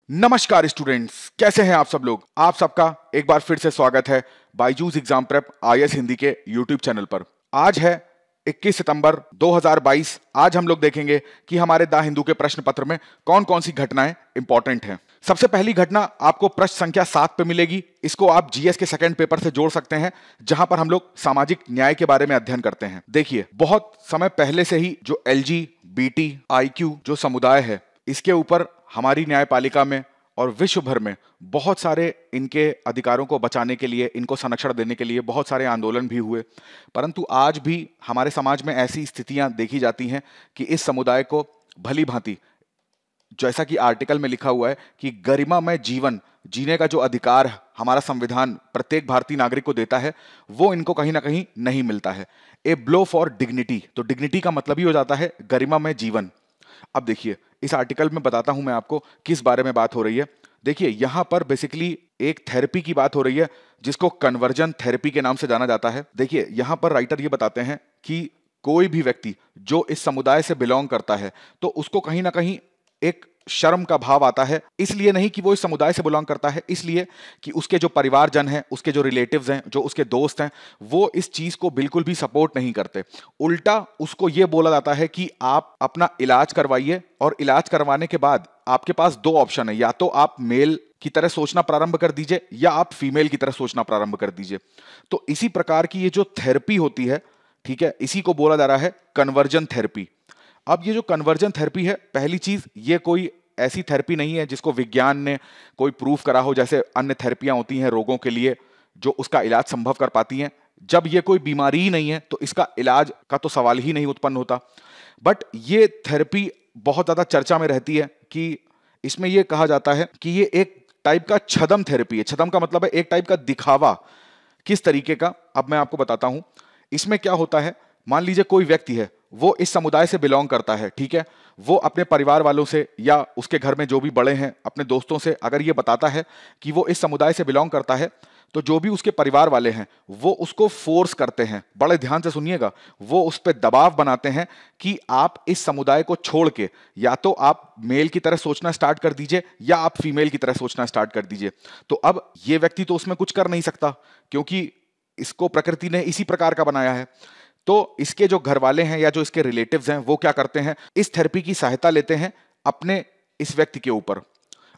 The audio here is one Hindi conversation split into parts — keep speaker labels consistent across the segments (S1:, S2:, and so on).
S1: नमस्कार स्टूडेंट्स, कैसे हैं आप सब लोग। आप सबका एक बार फिर से स्वागत है Byju's exam prep IAS Hindi के यूट्यूब चैनल पर। आज है 21 सितंबर 2022। आज हम लोग देखेंगे कि हमारे द हिंदू के प्रश्न पत्र में कौन कौन सी घटनाएं इंपॉर्टेंट हैं। सबसे पहली घटना आपको प्रश्न संख्या 7 पे मिलेगी। इसको आप जीएस के सेकंड पेपर से जोड़ सकते हैं, जहां पर हम लोग सामाजिक न्याय के बारे में अध्ययन करते हैं। देखिए, बहुत समय पहले से ही जो एलजीबीटी आईक्यू जो समुदाय है, इसके ऊपर हमारी न्यायपालिका में और विश्व भर में बहुत सारे इनके अधिकारों को बचाने के लिए, इनको संरक्षण देने के लिए बहुत सारे आंदोलन भी हुए। परंतु आज भी हमारे समाज में ऐसी स्थितियां देखी जाती हैं कि इस समुदाय को भली भांति, जैसा कि आर्टिकल में लिखा हुआ है कि गरिमामय जीवन जीने का जो अधिकार हमारा संविधान प्रत्येक भारतीय नागरिक को देता है, वो इनको कहीं ना कहीं नहीं मिलता है। ए ब्लो फॉर डिग्निटी, तो डिग्निटी का मतलब ही हो जाता है गरिमामय जीवन। अब देखिए, इस आर्टिकल में बताता हूं मैं आपको किस बारे में बात हो रही है। देखिए, यहां पर बेसिकली एक थेरेपी की बात हो रही है, जिसको कन्वर्जन थेरेपी के नाम से जाना जाता है। देखिए, यहां पर राइटर ये बताते हैं कि कोई भी व्यक्ति जो इस समुदाय से बिलोंग करता है, तो उसको कहीं ना कहीं एक शर्म का भाव आता है। इसलिए नहीं कि वो इस समुदाय से बिलोंग करता है, इसलिए कि उसके जो परिवारजन हैं, उसके जो रिलेटिव्स हैं, जो उसके दोस्त हैं, वो इस चीज को बिल्कुल भी सपोर्ट नहीं करते। उल्टा उसको ये बोला जाता है कि आप अपना इलाज करवाइए, और इलाज करवाने के बाद आपके पास दो ऑप्शन है, या तो आप मेल की तरह सोचना प्रारंभ कर दीजिए, या आप फीमेल की तरह सोचना प्रारंभ कर दीजिए। तो इसी प्रकार की ये जो थेरेपी होती है, ठीक है, इसी को बोला जा रहा है कन्वर्जन थेरेपी। अब ये जो कन्वर्जन थेरेपी है, पहली चीज, ये कोई ऐसी थेरेपी नहीं है जिसको विज्ञान ने कोई प्रूफ करा हो, जैसे अन्य थेरेपियां होती हैं रोगों के लिए जो उसका इलाज संभव कर पाती हैं। जब ये कोई बीमारी ही नहीं है तो इसका इलाज का तो सवाल ही नहीं उत्पन्न होता। बट ये थेरेपी बहुत ज्यादा चर्चा में रहती है कि इसमें यह कहा जाता है कि ये एक टाइप का छदम थेरेपी है। छदम का मतलब है एक टाइप का दिखावा। किस तरीके का, अब मैं आपको बताता हूं। इसमें क्या होता है, मान लीजिए कोई व्यक्ति है, वो इस समुदाय से बिलोंग करता है, ठीक है। वो अपने परिवार वालों से या उसके घर में जो भी बड़े हैं, अपने दोस्तों से अगर ये बताता है कि वो इस समुदाय से बिलोंग करता है, तो जो भी उसके परिवार वाले हैं वो उसको फोर्स करते हैं। बड़े ध्यान से सुनिएगा, वो उस पर दबाव बनाते हैं कि आप इस समुदाय को छोड़ के या तो आप मेल की तरह सोचना स्टार्ट कर दीजिए, या आप फीमेल की तरह सोचना स्टार्ट कर दीजिए। तो अब ये व्यक्ति तो उसमें कुछ कर नहीं सकता, क्योंकि इसको प्रकृति ने इसी प्रकार का बनाया है। तो इसके जो घर वाले हैं या जो इसके रिलेटिव्स हैं, वो क्या करते हैं, इस थेरेपी की सहायता लेते हैं अपने इस व्यक्ति के ऊपर।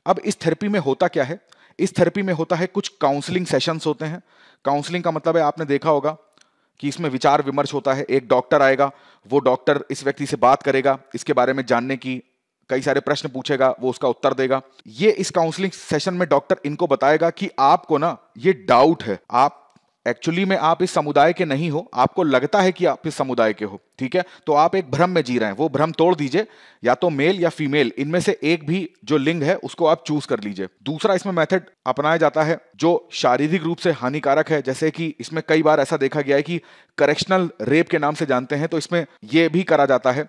S1: अब इस थेरेपी में होता क्या है, इस थेरेपी में होता है कुछ काउंसलिंग सेशंस होते हैं। काउंसलिंग का मतलब है, आपने देखा होगा कि इसमें विचार विमर्श होता है। एक डॉक्टर आएगा, वो डॉक्टर इस व्यक्ति से बात करेगा, इसके बारे में जानने की कई सारे प्रश्न पूछेगा, वो उसका उत्तर देगा। ये इस काउंसलिंग सेशन में डॉक्टर इनको बताएगा कि आपको ना ये डाउट है, आप एक्चुअली में आप इस समुदाय के नहीं हो, आपको लगता है कि आप इस समुदाय के हो, ठीक है। तो आप एक भ्रम में जी रहे हैं, वो भ्रम तोड़ दीजिए, या तो मेल या फीमेल, इनमें से एक भी जो लिंग है उसको आप चूज कर लीजिए। दूसरा इसमें मेथड अपनाया जाता है जो शारीरिक रूप से हानिकारक है, जैसे कि इसमें कई बार ऐसा देखा गया है कि करेक्शनल रेप के नाम से जानते हैं, तो इसमें यह भी करा जाता है।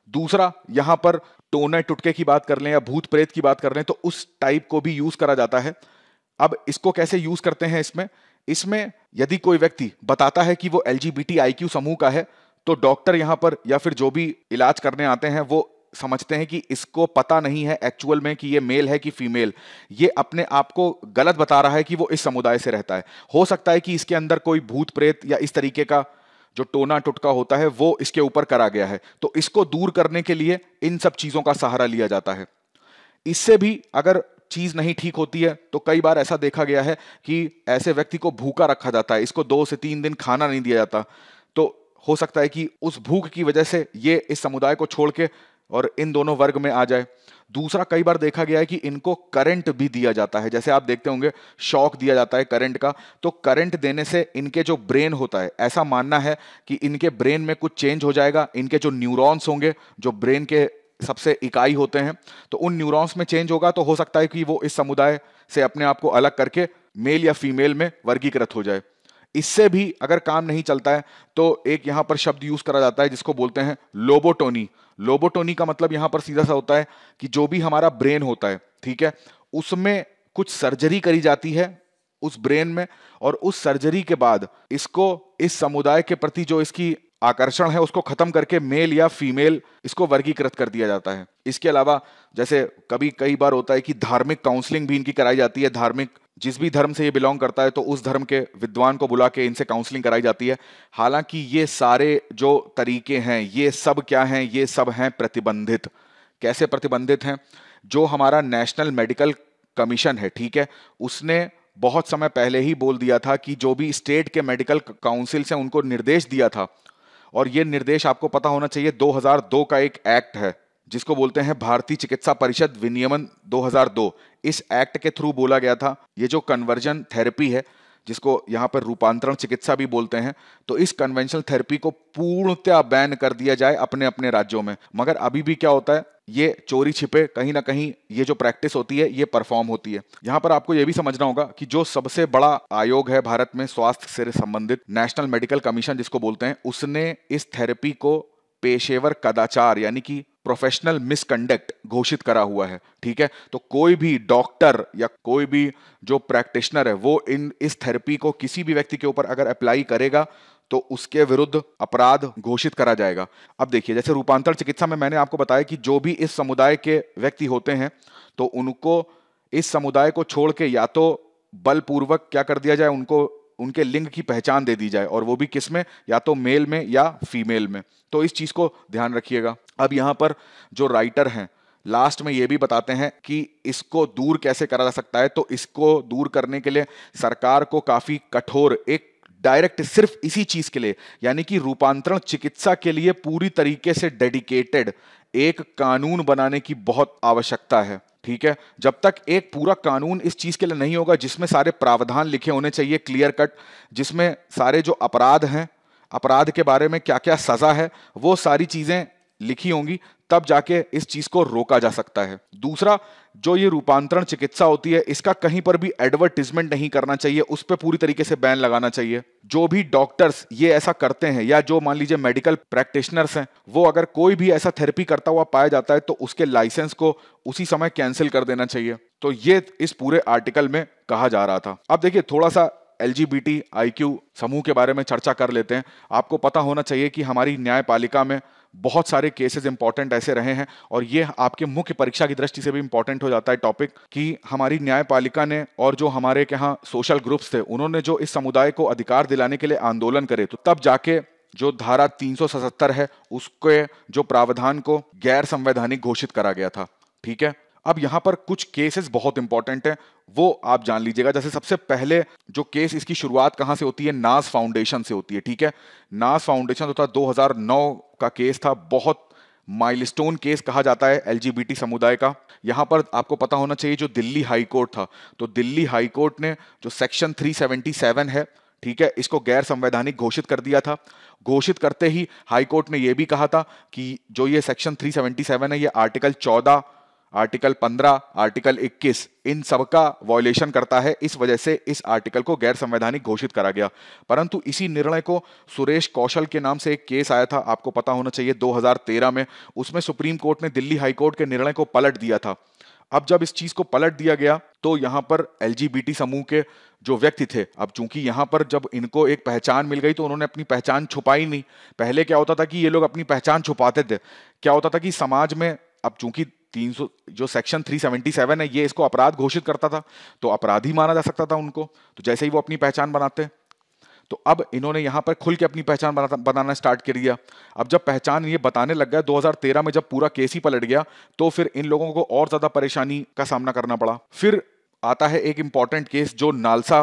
S1: दूसरा, यहां पर टोने टुटके की बात कर लें या भूत प्रेत की बात कर लें, तो उस टाइप को भी यूज करा जाता है। अब इसको कैसे यूज करते हैं, इसमें यदि कोई व्यक्ति बताता है कि वो एलजीबीटीआईक्यू समूह का है, तो डॉक्टर यहां पर या फिर जो भी इलाज करने आते हैं वो समझते हैं कि इसको पता नहीं है एक्चुअल में कि ये मेल है कि फीमेल। ये अपने आप को गलत बता रहा है कि वो इस समुदाय से रहता है। हो सकता है कि इसके अंदर कोई भूत प्रेत या इस तरीके का जो टोना टुटका होता है वो इसके ऊपर करा गया है। तो इसको दूर करने के लिए इन सब चीजों का सहारा लिया जाता है। इससे भी अगर चीज नहीं ठीक होती है, तो कई बार ऐसा देखा गया है कि ऐसे व्यक्ति को भूखा रखा जाता है, इसको 2 से 3 दिन खाना नहीं दिया जाता। तो हो सकता है कि उस भूख की वजह से ये इस समुदाय को छोड़ के और इन दोनों वर्ग में आ जाए। दूसरा, कई बार देखा गया है कि इनको करंट भी दिया जाता है, जैसे आप देखते होंगे शॉक दिया जाता है करंट का। तो करंट देने से इनके जो ब्रेन होता है, ऐसा मानना है कि इनके ब्रेन में कुछ चेंज हो जाएगा। इनके जो न्यूरॉन्स होंगे, जो ब्रेन के सबसे इकाई होते हैं, तो उन न्यूरॉन्स में चेंज होगा, तो हो सकता है कि वो इस समुदाय से अपने आप को अलग करके मेल या फीमेल में वर्गीकृत हो जाए। इससे भी अगर काम नहीं चलता है, तो एक यहां पर शब्द यूज करा जाता है जिसको बोलते हैं लोबोटोनी। लोबोटोनी का मतलब यहां पर सीधा सा होता है कि जो भी हमारा ब्रेन होता है, ठीक है, उसमें कुछ सर्जरी करी जाती है उस ब्रेन में, और उस सर्जरी के बाद इसको इस समुदाय के प्रति जो इसकी आकर्षण है उसको खत्म करके मेल या फीमेल इसको वर्गीकृत कर दिया जाता है। इसके अलावा जैसे कई बार होता है कि धार्मिक काउंसलिंग भी इनकी कराई जाती है। धार्मिक जिस भी धर्म से ये बिलोंग करता है तो उस धर्म के विद्वान को बुला के इनसे काउंसलिंग कराई जाती है। हालांकि ये सारे जो तरीके हैं ये सब क्या हैं, ये सब हैं प्रतिबंधित। कैसे प्रतिबंधित हैं? जो हमारा नेशनल मेडिकल कमीशन है, ठीक है, उसने बहुत समय पहले ही बोल दिया था कि जो भी स्टेट के मेडिकल काउंसिल से उनको निर्देश दिया था, और ये निर्देश आपको पता होना चाहिए 2002 का एक एक्ट है जिसको बोलते हैं भारतीय चिकित्सा परिषद विनियमन 2002। इस एक्ट के थ्रू बोला गया था ये जो कन्वर्जन थेरेपी है, जिसको यहाँ पर रूपांतरण चिकित्सा भी बोलते हैं, तो इस कन्वेंशनल थेरेपी को पूर्णतया बैन कर दिया जाए अपने अपने राज्यों में। मगर अभी भी क्या होता है, ये चोरी छिपे कहीं ना कहीं ये जो प्रैक्टिस होती है ये परफॉर्म होती है। यहाँ पर आपको ये भी समझना होगा कि जो सबसे बड़ा आयोग है भारत में स्वास्थ्य से संबंधित, नेशनल मेडिकल कमीशन जिसको बोलते हैं, उसने इस थेरेपी को पेशेवर कदाचार यानी कि प्रोफेशनल मिसकंडक्ट घोषित करा हुआ है। ठीक है, तो कोई भी डॉक्टर या कोई भी जो प्रैक्टिशनर है वो इस थेरेपी को किसी भी व्यक्ति के ऊपर अगर अप्लाई करेगा तो उसके विरुद्ध अपराध घोषित करा जाएगा। अब देखिए, जैसे रूपांतरण चिकित्सा में मैंने आपको बताया कि जो भी इस समुदाय के व्यक्ति होते हैं तो उनको इस समुदाय को छोड़ के या तो बलपूर्वक क्या कर दिया जाए, उनको उनके लिंग की पहचान दे दी जाए, और वो भी किस में, या तो मेल में या फीमेल में। तो इस चीज को ध्यान रखिएगा। अब यहाँ पर जो राइटर हैं लास्ट में ये भी बताते हैं कि इसको दूर कैसे करा जा सकता है। तो इसको दूर करने के लिए सरकार को काफी कठोर एक डायरेक्ट सिर्फ इसी चीज के लिए यानी कि रूपांतरण चिकित्सा के लिए पूरी तरीके से डेडिकेटेड एक कानून बनाने की बहुत आवश्यकता है। ठीक है, जब तक एक पूरा कानून इस चीज के लिए नहीं होगा जिसमें सारे प्रावधान लिखे होने चाहिए क्लियर कट, जिसमें सारे जो अपराध हैं, अपराध के बारे में क्या क्या सजा है, वो सारी चीजें लिखी होंगी, तब जाके इस चीज को रोका जा सकता है। दूसरा, जो ये रूपांतरण चिकित्सा होती है इसका कहीं पर भी एडवर्टीजमेंट नहीं करना चाहिए, उस पर पूरी तरीके से बैन लगाना चाहिए। जो भी डॉक्टर्स ये ऐसा करते हैं या जो मान लीजिए मेडिकल प्रैक्टिशनर्स हैं, वो अगर कोई भी ऐसा थेरेपी करता हुआ पाया जाता है तो उसके लाइसेंस को उसी समय कैंसिल कर देना चाहिए। तो ये इस पूरे आर्टिकल में कहा जा रहा था। अब देखिए, थोड़ा सा LGBTIQ समूह के बारे में चर्चा कर लेते हैं। आपको पता होना चाहिए कि हमारी न्यायपालिका में बहुत सारे केसेस इंपॉर्टेंट ऐसे रहे हैं, और ये आपके मुख्य परीक्षा की दृष्टि से भी इंपॉर्टेंट हो जाता है टॉपिक, कि हमारी न्यायपालिका ने और जो हमारे यहाँ सोशल ग्रुप्स थे उन्होंने जो इस समुदाय को अधिकार दिलाने के लिए आंदोलन करे, तो तब जाके जो धारा 377 है उसके जो प्रावधान को गैर संवैधानिक घोषित करा गया था। ठीक है, अब यहां पर कुछ केसेस बहुत इंपॉर्टेंट हैं, वो आप जान लीजिएगा। जैसे सबसे पहले जो केस, इसकी शुरुआत कहां से होती है, नाज फाउंडेशन से होती है। ठीक है, नाज फाउंडेशन तो 2009 का केस था, बहुत माइलस्टोन केस कहा जाता है LGBT समुदाय का। यहां पर आपको पता होना चाहिए जो दिल्ली हाई कोर्ट था, तो दिल्ली हाई कोर्ट ने जो सेक्शन 377 है, ठीक है, इसको गैर संवैधानिक घोषित कर दिया था। घोषित करते ही हाई कोर्ट ने यह भी कहा था कि जो ये सेक्शन 377 है ये आर्टिकल 14, आर्टिकल 15, आर्टिकल 21 इन सबका वॉयलेशन करता है, इस वजह से इस आर्टिकल को गैर संवैधानिक घोषित करा गया। परंतु इसी निर्णय को सुरेश कौशल के नाम से एक केस आया था, आपको पता होना चाहिए 2013 में, उसमें सुप्रीम कोर्ट ने दिल्ली हाई कोर्ट के निर्णय को पलट दिया था। अब जब इस चीज को पलट दिया गया तो यहां पर LGBT समूह के जो व्यक्ति थे, अब चूंकि यहां पर जब इनको एक पहचान मिल गई तो उन्होंने अपनी पहचान छुपाई नहीं। पहले क्या होता था कि ये लोग अपनी पहचान छुपाते थे। क्या होता था कि समाज में, अब चूंकि 300 जो सेक्शन 377 है ये इसको अपराध घोषित करता था, तो अपराधी माना जा सकता था उनको, तो जैसे ही वो अपनी पहचान बनाते, तो अब इन्होंने यहां पर खुल के अपनी पहचान बनाना स्टार्ट कर दिया। अब जब पहचान ये बताने लग गया 2013 में, जब पूरा केस ही पलट गया, तो फिर इन लोगों को और ज्यादा परेशानी का सामना करना पड़ा। फिर आता है एक इंपॉर्टेंट केस जो नालसा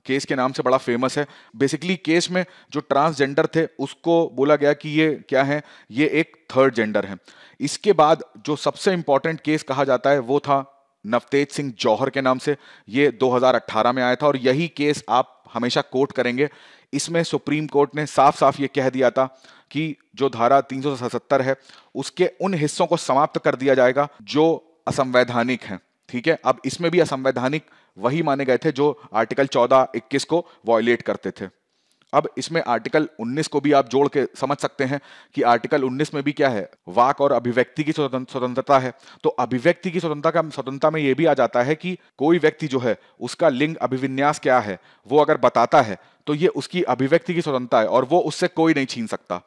S1: केस के नाम से बड़ा फेमस है। बेसिकली केस में जो ट्रांसजेंडर थे उसको बोला गया कि ये क्या है, ये एक थर्ड जेंडर है। इसके बाद जो सबसे इंपॉर्टेंट केस कहा जाता है वो था नवतेज सिंह जौहर के नाम से, ये 2018 में आया था, और यही केस आप हमेशा कोट करेंगे। इसमें सुप्रीम कोर्ट ने साफ साफ ये कह दिया था कि जो धारा 377 है उसके उन हिस्सों को समाप्त कर दिया जाएगा जो असंवैधानिक हैं। ठीक है, अब इसमें भी असंवैधानिक वही माने गए थे जो आर्टिकल 14, 21 को वॉयलेट करते थे। अब इसमें आर्टिकल 19 को भी आप जोड़ के समझ सकते हैं कि आर्टिकल 19 में भी क्या है, वाक और अभिव्यक्ति की स्वतंत्रता है। तो अभिव्यक्ति की स्वतंत्रता में यह भी आ जाता है कि कोई व्यक्ति जो है उसका लिंग अभिविन्यास क्या है वो अगर बताता है तो ये उसकी अभिव्यक्ति की स्वतंत्रता है और वो उससे कोई नहीं छीन सकता।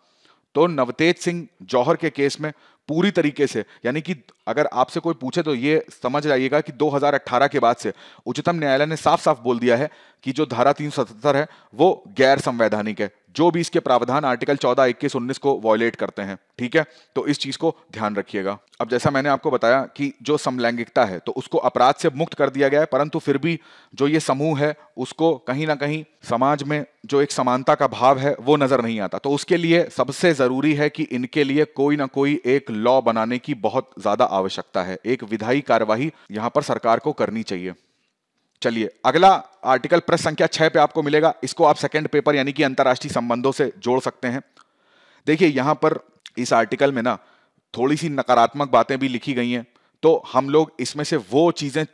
S1: तो नवतेज सिंह जौहर के केस में पूरी तरीके से, यानी कि अगर आपसे कोई पूछे तो ये समझ जाइएगा कि 2018 के बाद से उच्चतम न्यायालय ने साफ साफ बोल दिया है कि जो धारा 377 है वो गैर संवैधानिक है, जो भी इसके प्रावधान आर्टिकल 14, 21, 19 को वॉयलेट करते हैं। ठीक है, तो इस चीज को ध्यान रखिएगा। अब जैसा मैंने आपको बताया कि जो समलैंगिकता है तो उसको अपराध से मुक्त कर दिया गया है, परंतु फिर भी जो ये समूह है उसको कहीं ना कहीं समाज में जो एक समानता का भाव है वो नजर नहीं आता। तो उसके लिए सबसे जरूरी है कि इनके लिए कोई ना कोई एक लॉ बनाने की बहुत ज्यादा आवश्यकता है, एक विधायी कार्यवाही यहां पर सरकार को करनी चाहिए। चलिए अगला आर्टिकल प्रश्न संख्या 6 पे आपको मिलेगा, इसको आप सेकंड पेपर यानी कि अंतरराष्ट्रीय संबंधों से जोड़ सकते हैं। देखिए यहां पर इस आर्टिकल में ना थोड़ी सी नकारात्मक बातें भी लिखी गई हैं, तो हम लोग इसमें से वो चीजें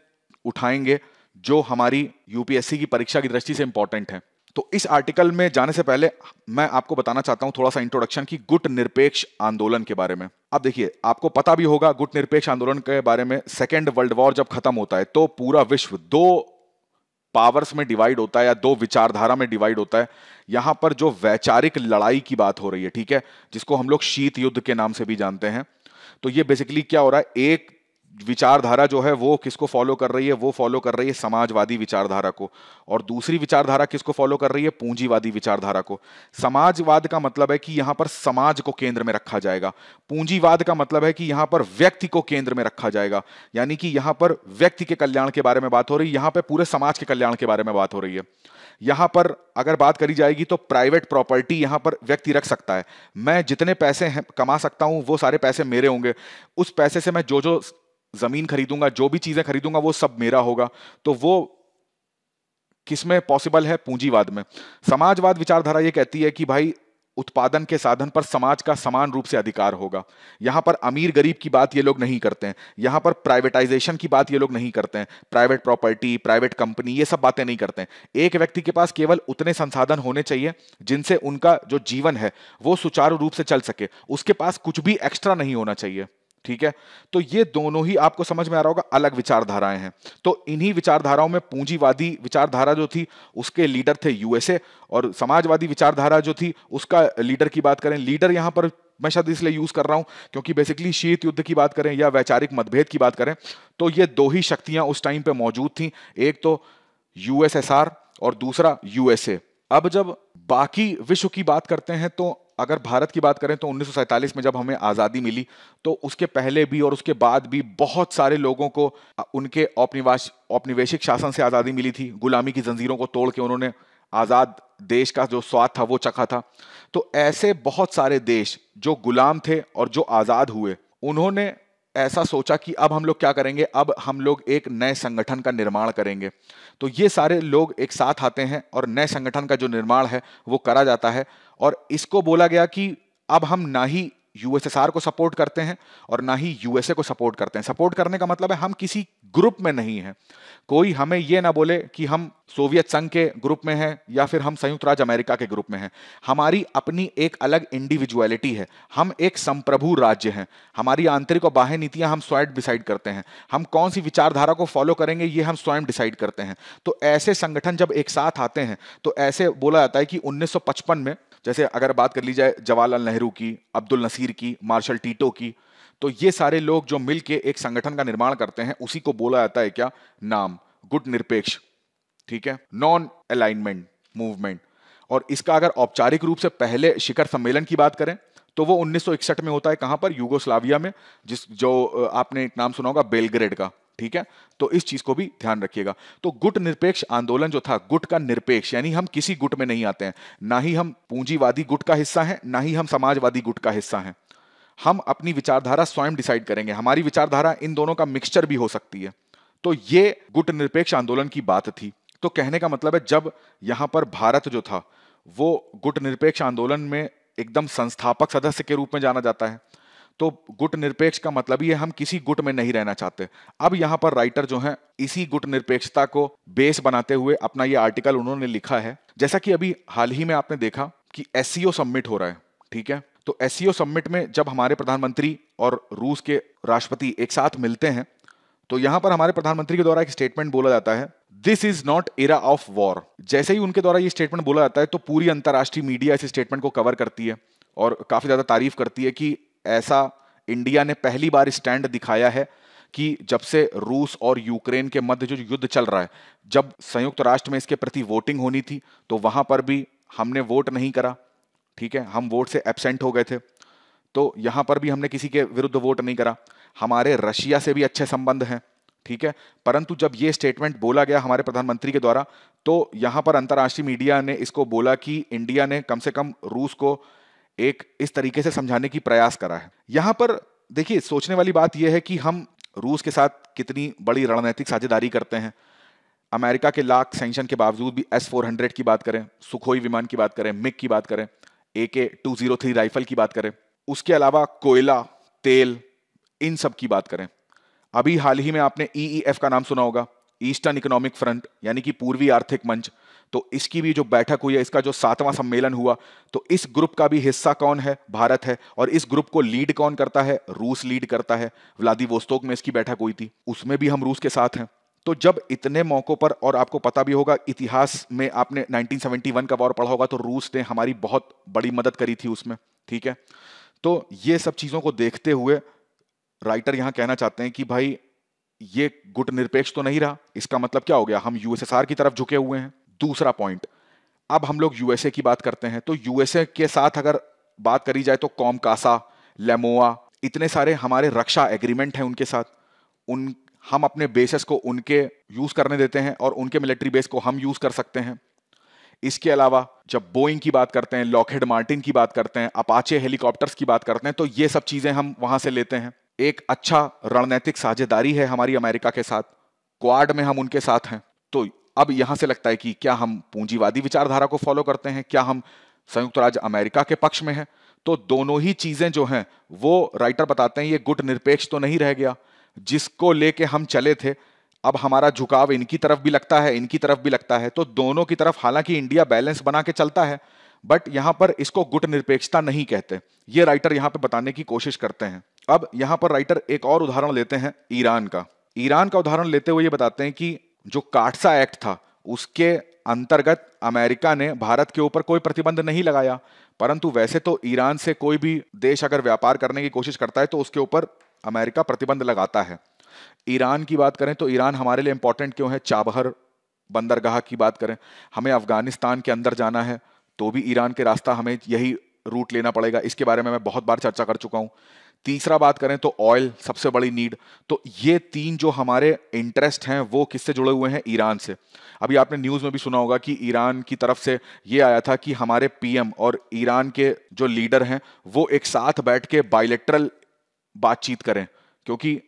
S1: उठाएंगे जो हमारी यूपीएससी की परीक्षा की दृष्टि से इंपॉर्टेंट है। तो इस आर्टिकल में जाने से पहले मैं आपको बताना चाहता हूं थोड़ा सा इंट्रोडक्शन की गुट निरपेक्ष आंदोलन के बारे में। अब देखिए आपको पता भी होगा गुट निरपेक्ष आंदोलन के बारे में, सेकेंड वर्ल्ड वॉर जब खत्म होता है तो पूरा विश्व दो पावर्स में डिवाइड होता है या दो विचारधारा में डिवाइड होता है। यहां पर जो वैचारिक लड़ाई की बात हो रही है, ठीक है, जिसको हम लोग शीत युद्ध के नाम से भी जानते हैं, तो ये बेसिकली क्या हो रहा है, एक विचारधारा जो है वो किसको फॉलो कर रही है, वो फॉलो कर रही है समाजवादी विचारधारा को, और दूसरी विचारधारा किसको फॉलो कर रही है, पूंजीवादी विचारधारा को। समाजवाद का मतलब है कि यहां पर समाज को केंद्र में रखा जाएगा, पूंजीवाद का मतलब है कि यहां पर व्यक्ति को केंद्र में रखा जाएगा, यानी कि यहां पर व्यक्ति के कल्याण के बारे में बात हो रही है, यहां पर पूरे समाज के कल्याण के बारे में बात हो रही है। यहां पर अगर बात करी जाएगी तो प्राइवेट प्रॉपर्टी यहां पर व्यक्ति रख सकता है, मैं जितने पैसे कमा सकता हूं वो सारे पैसे मेरे होंगे, उस पैसे से मैं जो जो जमीन खरीदूंगा, जो भी चीजें खरीदूंगा वो सब मेरा होगा। तो वो किसमें पॉसिबल है, पूंजीवाद में। समाजवाद विचारधारा ये कहती है कि भाई उत्पादन के साधन पर समाज का समान रूप से अधिकार होगा। यहां पर अमीर गरीब की बात ये लोग नहीं करते हैं, यहां पर प्राइवेटाइजेशन की बात ये लोग नहीं करते हैं, प्राइवेट प्रॉपर्टी, प्राइवेट कंपनी, ये सब बातें नहीं करते हैं। एक व्यक्ति के पास केवल उतने संसाधन होने चाहिए जिनसे उनका जो जीवन है वो सुचारू रूप से चल सके, उसके पास कुछ भी एक्स्ट्रा नहीं होना चाहिए। ठीक है, तो ये दोनों ही आपको समझ में आ रहा होगा अलग विचारधाराएं हैं। तो इन्हीं विचारधाराओं में पूंजीवादी विचारधारा जो थी उसके लीडर थे यूएसए, और समाजवादी विचारधारा जो थी उसका लीडर की बात करें, लीडर यहां पर मैं शायद इसलिए यूज कर रहा हूं क्योंकि बेसिकली शीत युद्ध की बात करें या वैचारिक मतभेद की बात करें तो ये दो ही शक्तियां उस टाइम पे मौजूद थी, एक तो यूएसएसआर और दूसरा यूएसए। अब जब बाकी विश्व की बात करते हैं तो अगर भारत की बात करें तो 1947 में जब हमें आज़ादी मिली तो उसके पहले भी और उसके बाद भी बहुत सारे लोगों को उनके औपनिवेशिक शासन से आज़ादी मिली थी, गुलामी की जंजीरों को तोड़ के उन्होंने आज़ाद देश का जो स्वाद था वो चखा था। तो ऐसे बहुत सारे देश जो गुलाम थे और जो आज़ाद हुए, उन्होंने ऐसा सोचा कि अब हम लोग क्या करेंगे, अब हम लोग एक नए संगठन का निर्माण करेंगे। तो ये सारे लोग एक साथ आते हैं और नए संगठन का जो निर्माण है वो करा जाता है, और इसको बोला गया कि अब हम ना ही यूएसएसआर को सपोर्ट करते हैं और ना ही यूएसए को सपोर्ट करते हैं। सपोर्ट करने का मतलब है हम किसी ग्रुप में नहीं हैं, कोई हमें ये ना बोले कि हम सोवियत संघ के ग्रुप में हैं या फिर हम संयुक्त राज्य अमेरिका के ग्रुप में हैं। हमारी अपनी एक अलग इंडिविजुअलिटी है, हम एक संप्रभु राज्य हैं, हमारी आंतरिक और बाह्य नीतियां हम स्वयं डिसाइड करते हैं, हम कौन सी विचारधारा को फॉलो करेंगे ये हम स्वयं डिसाइड करते हैं। तो ऐसे संगठन जब एक साथ आते हैं तो ऐसे बोला जाता है कि 1955 में, जैसे अगर बात कर ली जाए जवाहरलाल नेहरू की, अब्दुल नसीर की, मार्शल टीटो की, तो ये सारे लोग जो मिलके एक संगठन का निर्माण करते हैं उसी को बोला जाता है क्या, नाम, गुट निरपेक्ष। ठीक है, नॉन अलाइनमेंट मूवमेंट। और इसका अगर औपचारिक रूप से पहले शिखर सम्मेलन की बात करें तो वो 1961 में होता है, कहां पर, यूगोस्लाविया में, जो आपने एक नाम सुना होगा बेलग्रेड का। ठीक है, तो इस चीज को भी ध्यान रखिएगा। तो गुट निरपेक्ष आंदोलन जो था, गुट का निरपेक्ष यानी हम किसी गुट में नहीं आते हैं, ना ही हम पूंजीवादी गुट का हिस्सा हैं ना ही हम समाजवादी गुट का हिस्सा हैं। हम अपनी विचारधारा स्वयं डिसाइड करेंगे, हमारी विचारधारा इन दोनों का मिक्सचर भी हो सकती है। तो ये गुट निरपेक्ष आंदोलन की बात थी। तो कहने का मतलब है जब यहां पर भारत जो था वो गुट निरपेक्ष आंदोलन में एकदम संस्थापक सदस्य के रूप में जाना जाता है, तो गुट निरपेक्ष का मतलब ही है हम किसी गुट में नहीं रहना चाहते। अब यहाँ पर राइटर जो है इसी गुट निरपेक्षता को बेस बनाते हुए अपना ये आर्टिकल उन्होंने लिखा है। जैसा कि अभी हाल ही में आपने देखा कि एससीओ समिट हो रहा है, ठीक है। तो एससीओ समिट में जब हमारे प्रधानमंत्री और रूस के राष्ट्रपति एक साथ मिलते हैं तो यहां पर हमारे प्रधानमंत्री के द्वारा एक स्टेटमेंट बोला जाता है, this is not era of war. जैसे ही उनके द्वारा ये स्टेटमेंट बोला जाता है तो पूरी अंतर्राष्ट्रीय मीडिया इस स्टेटमेंट को कवर करती है और काफी ज्यादा तारीफ करती है कि ऐसा इंडिया ने पहली बार स्टैंड दिखाया है कि जब से रूस और यूक्रेन के मध्य जो युद्ध चल रहा है, जब संयुक्त राष्ट्र में इसके प्रति वोटिंग होनी थी तो वहां पर भी हमने वोट नहीं करा, ठीक है, हम वोट से एब्सेंट हो गए थे। तो यहां पर भी हमने किसी के विरुद्ध वोट नहीं करा। हमारे रशिया से भी अच्छे संबंध हैं, ठीक है। परंतु जब ये स्टेटमेंट बोला गया हमारे प्रधानमंत्री के द्वारा तो यहां पर अंतर्राष्ट्रीय मीडिया ने इसको बोला कि इंडिया ने कम से कम रूस को एक इस तरीके से समझाने की प्रयास करा है। यहां पर देखिए सोचने वाली बात यह है कि हम रूस के साथ कितनी बड़ी रणनीतिक साझेदारी करते हैं। अमेरिका के लाख सैंक्शन के बावजूद भी S-400 की बात करें, सुखोई विमान की बात करें, मिग की बात करें, AK-203 राइफल की बात करें, उसके अलावा कोयला, तेल, इन सब की बात करें। अभी हाल ही में आपने EEF का नाम सुना होगा, ईस्टर्न इकोनॉमिक फ्रंट, यानी कि पूर्वी आर्थिक मंच। तो इसकी भी जो बैठक हुई है, इसका जो 7वां सम्मेलन हुआ, तो इस ग्रुप का भी हिस्सा कौन है? भारत है। और इस ग्रुप को लीड कौन करता है? रूस लीड करता है। व्लादिवोस्तोक में इसकी बैठक हुई थी, उसमें भी हम रूस के साथ हैं। तो जब इतने मौकों पर, और आपको पता भी होगा इतिहास में आपने 1971 का वॉर पढ़ा होगा, तो रूस ने हमारी बहुत बड़ी मदद करी थी उसमें, ठीक है। तो ये सब चीजों को देखते हुए राइटर यहां कहना चाहते हैं कि भाई ये गुट निरपेक्ष तो नहीं रहा। इसका मतलब क्या हो गया? हम यूएसएसआर की तरफ झुके हुए हैं। दूसरा पॉइंट, अब हम लोग यूएसए की बात करते हैं तो यूएसए के साथ अगर बात करी जाए तो कॉमकासा, लेमोआ, इतने सारे हमारे रक्षा एग्रीमेंट हैं उनके साथ। उन हम अपने बेसेस को उनके यूज करने देते हैं और उनके मिलिट्री बेस को हम यूज कर सकते हैं। इसके अलावा जब बोइंग की बात करते हैं, लॉकहेड मार्टिन की बात करते हैं, अपाचे हेलीकॉप्टर्स की बात करते हैं, तो ये सब चीजें हम वहां से लेते हैं। एक अच्छा रणनीतिक साझेदारी है हमारी अमेरिका के साथ, क्वाड में हम उनके साथ हैं। तो अब यहां से लगता है कि क्या हम पूंजीवादी विचारधारा को फॉलो करते हैं, क्या हम संयुक्त राज्य अमेरिका के पक्ष में हैं? तो दोनों ही चीजें जो हैं वो राइटर बताते हैं ये गुट निरपेक्ष तो नहीं रह गया। जिसको लेके हम चले थे अब हमारा झुकाव इनकी तरफ भी लगता है, इनकी तरफ भी लगता है। तो दोनों की तरफ हालांकि इंडिया बैलेंस बना के चलता है, बट यहां पर इसको गुट निरपेक्षता नहीं कहते। ये राइटर यहां पर बताने की कोशिश करते हैं। अब यहां पर राइटर एक और उदाहरण लेते हैं ईरान का। ईरान का उदाहरण लेते हुए ये बताते हैं कि जो काटसा एक्ट था उसके अंतर्गत अमेरिका ने भारत के ऊपर कोई प्रतिबंध नहीं लगाया, परंतु वैसे तो ईरान से कोई भी देश अगर व्यापार करने की कोशिश करता है तो उसके ऊपर अमेरिका प्रतिबंध लगाता है। ईरान की बात करें तो ईरान हमारे लिए इंपॉर्टेंट क्यों है? चाबहार बंदरगाह की बात करें, हमें अफगानिस्तान के अंदर जाना है तो भी ईरान के रास्ता हमें यही रूट लेना पड़ेगा। इसके बारे में मैं बहुत बार चर्चा कर चुका हूं। तीसरा बात करें तो ऑयल, सबसे बड़ी नीड। तो ये तीन जो हमारे इंटरेस्ट हैं वो किससे जुड़े हुए हैं? ईरान से। अभी आपने न्यूज में भी सुना होगा कि ईरान की तरफ से ये आया था कि हमारे पीएम और ईरान के जो लीडर हैं वो एक साथ बैठ के बायलैटरल बातचीत करें, क्योंकि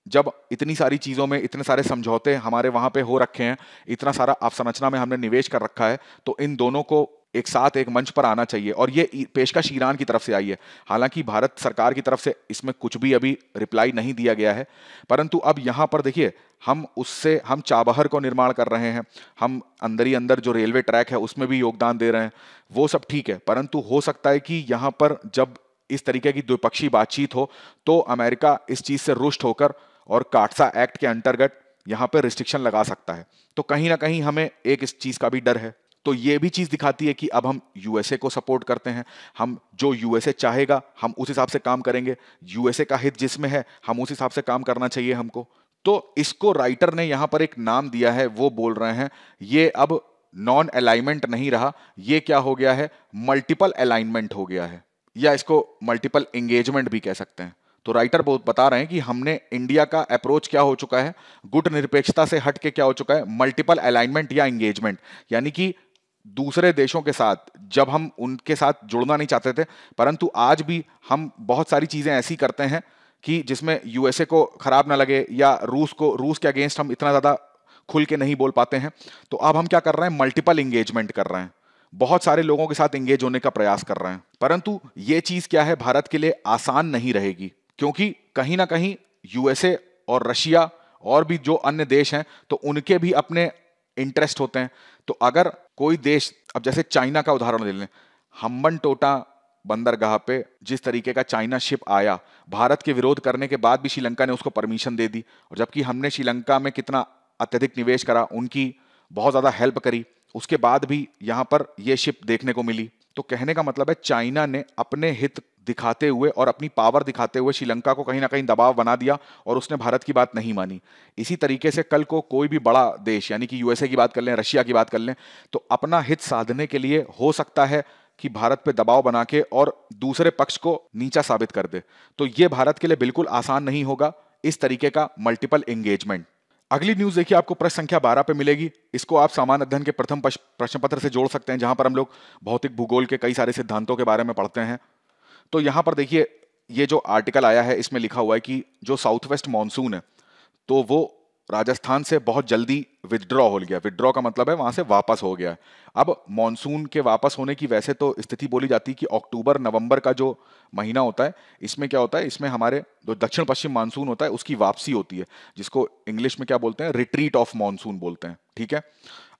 S1: जब इतनी सारी चीजों में इतने सारे समझौते हमारे वहां पे हो रखे हैं, इतना सारा अवसंरचना में हमने निवेश कर रखा है, तो इन दोनों को एक साथ एक मंच पर आना चाहिए। और ये पेशकश ईरान की तरफ से आई है। हालांकि भारत सरकार की तरफ से इसमें कुछ भी अभी रिप्लाई नहीं दिया गया है, परंतु अब यहां पर देखिए हम चाबहार को निर्माण कर रहे हैं, हम अंदर ही अंदर जो रेलवे ट्रैक है उसमें भी योगदान दे रहे हैं, वो सब ठीक है। परंतु हो सकता है कि यहां पर जब इस तरीके की द्विपक्षीय बातचीत हो तो अमेरिका इस चीज से रुष्ट होकर और काटसा एक्ट के अंतर्गत यहां पर रिस्ट्रिक्शन लगा सकता है। तो कहीं ना कहीं हमें एक इस चीज का भी डर है। तो ये भी चीज दिखाती है कि अब हम यूएसए को सपोर्ट करते हैं। हम जो यूएसए चाहेगा हम उस हिसाब से काम करेंगे, यूएसए का हित जिसमें है हम उस हिसाब से काम करना चाहिए हमको। तो इसको राइटर ने यहां पर एक नाम दिया है, वो बोल रहे हैं ये अब नॉन अलाइनमेंट नहीं रहा, ये क्या हो गया है? मल्टीपल अलाइनमेंट हो गया है, या इसको मल्टीपल एंगेजमेंट भी कह सकते हैं। तो राइटर बहुत बता रहे हैं कि हमने इंडिया का अप्रोच क्या हो चुका है, गुट निरपेक्षता से हट के क्या हो चुका है? मल्टीपल अलाइनमेंट या एंगेजमेंट। यानी कि दूसरे देशों के साथ जब हम उनके साथ जुड़ना नहीं चाहते थे, परंतु आज भी हम बहुत सारी चीजें ऐसी करते हैं कि जिसमें यूएसए को खराब ना लगे या रूस के अगेंस्ट हम इतना ज्यादा खुल के नहीं बोल पाते हैं। तो अब हम क्या कर रहे हैं? मल्टीपल एंगेजमेंट कर रहे हैं, बहुत सारे लोगों के साथ एंगेज होने का प्रयास कर रहे हैं। परंतु ये चीज क्या है, भारत के लिए आसान नहीं रहेगी। क्योंकि कहीं ना कहीं यूएसए और रशिया और भी जो अन्य देश हैं तो उनके भी अपने इंटरेस्ट होते हैं। तो अगर कोई देश, अब जैसे चाइना का उदाहरण ले लें, हम्बन टोटा बंदरगाह पे जिस तरीके का चाइना शिप आया, भारत के विरोध करने के बाद भी श्रीलंका ने उसको परमिशन दे दी, और जबकि हमने श्रीलंका में कितना अत्यधिक निवेश करा, उनकी बहुत ज्यादा हेल्प करी, उसके बाद भी यहां पर यह शिप देखने को मिली। तो कहने का मतलब है चाइना ने अपने हित दिखाते हुए और अपनी पावर दिखाते हुए श्रीलंका को कहीं ना कहीं दबाव बना दिया और उसने भारत की बात नहीं मानी। इसी तरीके से कल को कोई भी बड़ा देश, यानी कि यूएसए की बात कर लें, रशिया की बात कर लें, तो अपना हित साधने के लिए हो सकता है कि भारत पे दबाव बना के और दूसरे पक्ष को नीचा साबित कर दे। तो यह भारत के लिए बिल्कुल आसान नहीं होगा, इस तरीके का मल्टीपल एंगेजमेंट। अगली न्यूज देखिए, आपको प्रश्न संख्या 12 पे मिलेगी। इसको आप सामान्य अध्ययन के प्रथम प्रश्न पत्र से जोड़ सकते हैं, जहां पर हम लोग भौतिक भूगोल के कई सारे सिद्धांतों के बारे में पढ़ते हैं। तो यहां पर देखिए, ये जो आर्टिकल आया है इसमें लिखा हुआ है कि जो साउथ वेस्ट मानसून है तो वो राजस्थान से बहुत जल्दी विदड्रॉ हो गया। विदड्रॉ का मतलब है वहां से वापस हो गया है। अब मानसून के वापस होने की वैसे तो स्थिति बोली जाती है कि अक्टूबर नवंबर का जो महीना होता है, इसमें क्या होता है, इसमें हमारे जो दक्षिण पश्चिम मानसून होता है उसकी वापसी होती है, जिसको इंग्लिश में क्या बोलते हैं, रिट्रीट ऑफ मानसून बोलते हैं। ठीक है,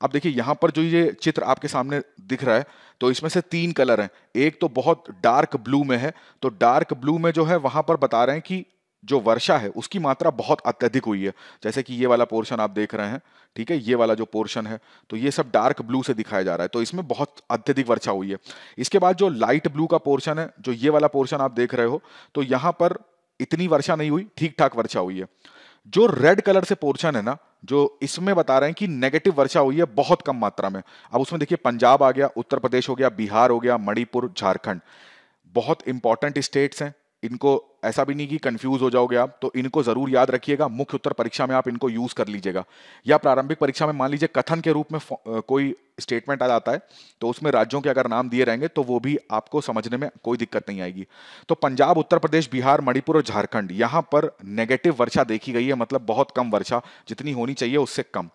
S1: अब देखिए यहां पर जो ये चित्र आपके सामने दिख रहा है, तो इसमें से 3 कलर हैं। एक तो बहुत डार्क ब्लू में है, तो डार्क ब्लू में जो है वहां पर बता रहे हैं कि जो वर्षा है उसकी मात्रा बहुत अत्यधिक हुई है। जैसे कि ये वाला पोर्शन आप देख रहे हैं, ठीक है, ये वाला जो पोर्शन है, तो ये सब डार्क ब्लू से दिखाया जा रहा है, तो इसमें बहुत अत्यधिक वर्षा हुई है। इसके बाद जो लाइट ब्लू का पोर्शन है, जो ये वाला पोर्शन आप देख रहे हो, तो यहां पर इतनी वर्षा नहीं हुई, ठीक ठाक वर्षा हुई है। जो रेड कलर से पोर्शन है ना, जो इसमें बता रहे हैं कि नेगेटिव वर्षा हुई है बहुत कम मात्रा में। अब उसमें देखिए पंजाब आ गया, उत्तर प्रदेश हो गया, बिहार हो गया, मणिपुर, झारखंड, बहुत इंपॉर्टेंट स्टेट्स हैं। इनको ऐसा भी नहीं कि कंफ्यूज हो जाओगे आप, तो इनको जरूर याद रखिएगा। मुख्य उत्तर परीक्षा में आप इनको यूज कर लीजिएगा, या प्रारंभिक परीक्षा में मान लीजिए कथन के रूप में कोई स्टेटमेंट आ जाता है, तो उसमें राज्यों के अगर नाम दिए रहेंगे तो वो भी आपको समझने में कोई दिक्कत नहीं आएगी। तो पंजाब, उत्तर प्रदेश, बिहार, मणिपुर और झारखंड, यहां पर नेगेटिव वर्षा देखी गई है, मतलब बहुत कम वर्षा, जितनी होनी चाहिए उससे कम।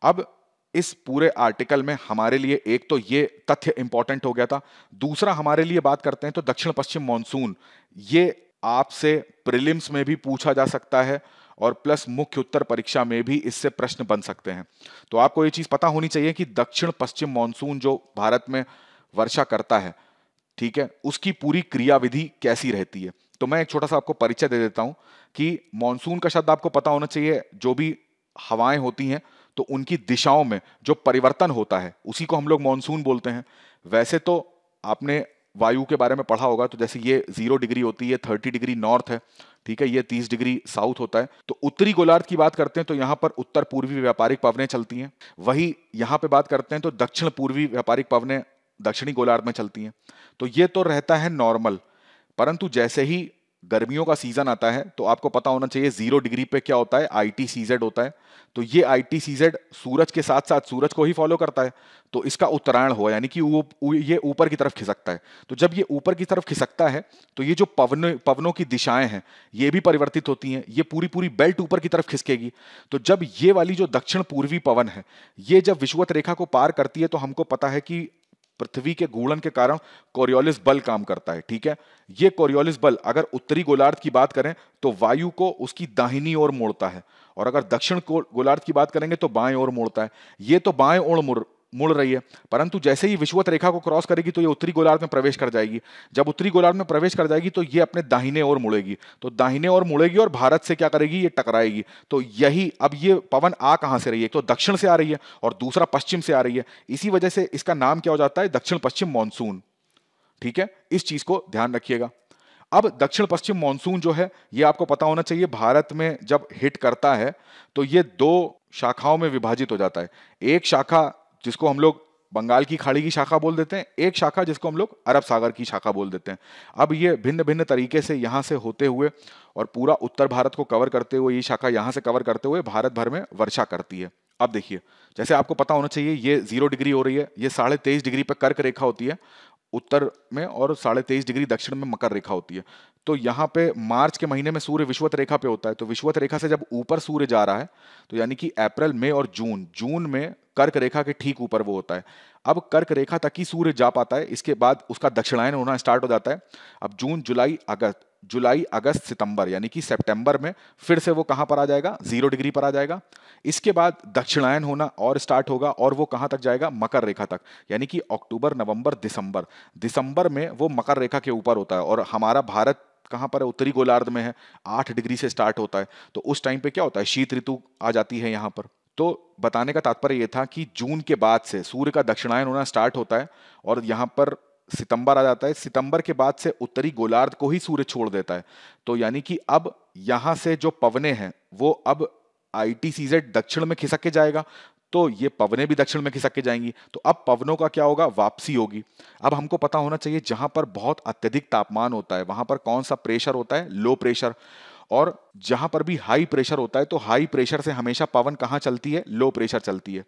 S1: अब इस पूरे आर्टिकल में हमारे लिए एक तो ये तथ्य इंपॉर्टेंट हो गया था। दूसरा हमारे लिए बात करते हैं तो दक्षिण पश्चिम मानसून, ये आपसे प्रीलिम्स में भी पूछा जा सकता है और प्लस मुख्य उत्तर परीक्षा में भी इससे प्रश्न बन सकते हैं। तो आपको ये चीज पता होनी चाहिए कि दक्षिण पश्चिम मानसून जो भारत में वर्षा करता है, ठीक है, उसकी पूरी क्रियाविधि कैसी रहती है। तो मैं एक छोटा सा आपको परिचय दे देता हूं कि मानसून का शब्द आपको पता होना चाहिए। जो भी हवाएं होती हैं तो उनकी दिशाओं में जो परिवर्तन होता है उसी को हम लोग मानसून बोलते हैं। वैसे तो आपने वायु के बारे में पढ़ा होगा, तो जैसे ये 0 डिग्री होती है, 30 डिग्री नॉर्थ है, ठीक है, ये 30 डिग्री साउथ होता है। तो उत्तरी गोलार्ध की बात करते हैं तो यहाँ पर उत्तर पूर्वी व्यापारिक पवनें चलती हैं। वही यहाँ पे बात करते हैं तो दक्षिण पूर्वी व्यापारिक पवनें दक्षिणी गोलार्ध में चलती हैं। तो ये तो रहता है नॉर्मल, परंतु जैसे ही गर्मियों का सीजन आता है तो आपको पता होना चाहिए 0 डिग्री पे क्या होता है, ITCZ होता है। तो ये ITCZ सूरज के साथ साथ सूरज को ही फॉलो करता है, तो इसका उत्तरायण हुआ, यानी कि ये ऊपर की तरफ खिसकता है। तो जब ये ऊपर की तरफ खिसकता है तो ये जो पवनों की दिशाएं हैं ये भी परिवर्तित होती हैं, ये पूरी पूरी बेल्ट ऊपर की तरफ खिसकेगी। तो जब ये वाली जो दक्षिण पूर्वी पवन है ये जब विषुवत रेखा को पार करती है, तो हमको पता है कि पृथ्वी के घूर्णन के कारण कोरियोलिस बल काम करता है। ठीक है, ये कोरियोलिस बल अगर उत्तरी गोलार्ध की बात करें तो वायु को उसकी दाहिनी ओर मोड़ता है, और अगर दक्षिण गोलार्ध की बात करेंगे तो बाएं ओर मोड़ता है। ये तो बाएं ओर मुड़ रही है, परंतु जैसे ही विषुवत रेखा को क्रॉस करेगी तो ये उत्तरी गोलार्ध में प्रवेश कर जाएगी। जब उत्तरी गोलार्ध में प्रवेश कर जाएगी तो ये अपने दाहिने ओर मुड़ेगी, तो दाहिने ओर मुड़ेगी और भारत से क्या करेगी, ये टकराएगी। तो यही, अब ये पवन आ कहां से रही है, तो दक्षिण से आ रही है और दूसरा पश्चिम से आ रही है, इसी वजह से इसका नाम क्या हो जाता है, दक्षिण पश्चिम मानसून। ठीक है, इस चीज को ध्यान रखिएगा। अब दक्षिण पश्चिम मानसून जो है ये आपको पता होना चाहिए, भारत में जब हिट करता है तो ये 2 शाखाओं में विभाजित हो जाता है। एक शाखा जिसको हम लोग बंगाल की खाड़ी की शाखा बोल देते हैं, एक शाखा जिसको हम लोग अरब सागर की शाखा बोल देते हैं। अब ये भिन्न भिन्न तरीके से यहां से होते हुए और पूरा उत्तर भारत को कवर करते हुए, ये शाखा यहां से कवर करते हुए भारत भर में वर्षा करती है। अब देखिए, जैसे आपको पता होना चाहिए ये 0 डिग्री हो रही है, ये 23.5 डिग्री पर कर्क रेखा होती है उत्तर में और 23.5 डिग्री दक्षिण में मकर रेखा होती है। तो यहाँ पे मार्च के महीने में सूर्य विषुवत रेखा पे होता है, तो विषुवत रेखा से जब ऊपर सूर्य जा रहा है तो यानी कि अप्रैल, मई और जून में कर्क रेखा के ठीक ऊपर वो होता है। अब कर्क रेखा तक ही सूर्य जा पाता है, इसके बाद उसका दक्षिणायन होना स्टार्ट हो जाता है। अब जून, जुलाई, अगस्त, जुलाई, अगस्त, सितंबर यानी कि सितंबर में फिर से वो कहां पर आ जाएगा, 0 डिग्री पर आ जाएगा। इसके बाद दक्षिणायन होना और स्टार्ट होगा और वो कहां तक जाएगा, मकर रेखा तक, यानी कि अक्टूबर, नवंबर, दिसंबर। दिसंबर में वो मकर रेखा के ऊपर होता है और हमारा भारत कहां पर है, उत्तरी गोलार्ध में है, 8 डिग्री से स्टार्ट होता है। तो उस टाइम पे क्या होता है, शीत ऋतु आ जाती है यहां पर। तो बताने का तात्पर्य यह था कि जून के बाद से सूर्य का दक्षिणायन होना स्टार्ट होता है और यहां पर सितंबर आ जाता है। सितंबर के बाद से उत्तरी गोलार्ध को ही सूर्य छोड़ देता है। तो यानी कि अब यहां से जो पवने हैं वो अब ITCZ दक्षिण में खिसक के जाएगा, तो ये पवने भी दक्षिण में खिसक के जाएंगी। तो अब पवनों का क्या होगा, वापसी होगी। अब हमको पता होना चाहिए जहां पर बहुत अत्यधिक तापमान होता है वहां पर कौन सा प्रेशर होता है, लो प्रेशर। और जहां पर भी हाई प्रेशर होता है तो हाई प्रेशर से हमेशा पवन कहां चलती है, लो प्रेशर चलती है।